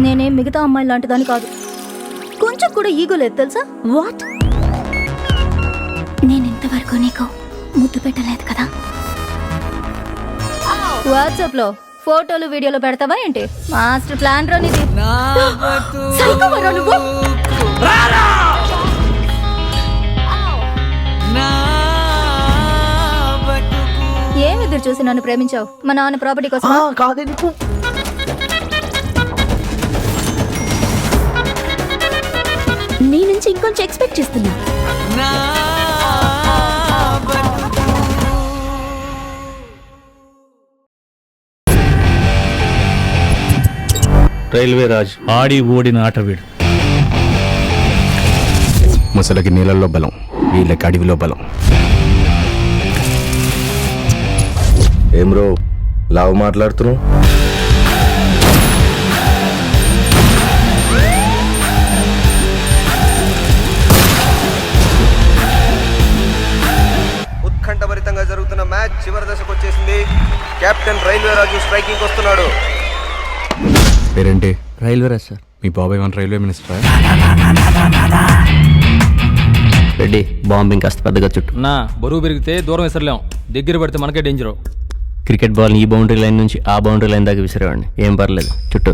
నేనేం మిగతా అమ్మాయి లాంటి దాని కాదు. కొంచెం కూడా ఈగో లేదు తెలుసా? వాట్? నేను ఇంతవరకు నీకు ముద్దు పెట్టలేదు కదా? వాట్సాప్ లో ఫోటోలు వీడియోలు పెడతావా ఏంటి? మాస్టర్ ప్లాన్ రానిది. ఏం ఎదురు చూసి నన్ను ప్రేమించావు? మా నాన్న ప్రాపర్టీ కోసం కాదే. నీ నుంచి ఇంకొంచెం ఎక్స్పెక్ట్ చేస్తున్నా. రైల్వే రాజ్ ఆడి ఓడిన ఆట వీడు. ముసలకి నీళ్ళల్లో బలం, వీళ్ళకి అడవిలో బలం. ఏం రో లావు మాట్లాడుతున్నావు? ఉత్కంఠభరితంగా జరుగుతున్న మ్యాచ్ చివరి దశకు వచ్చేసింది. కెప్టెన్ రైల్వే రాజు స్ట్రైకింగ్ వస్తున్నాడు. పేరేంటి? Railway Raj sir. మీ బాబాయ్ one railway minister. Reddy bombing కాస్త పెద్దగా చుట్టూ. నా బరువు పెరిగితే దూరం విసరలేం, దగ్గర పడితే మనకే డేంజరు. క్రికెట్ బాల్ ఈ బౌండరీ లైన్ నుంచి ఆ బౌండరీ లైన్ దాకా విసిరేవాడిని. ఏం పర్లేదు చుట్టూ.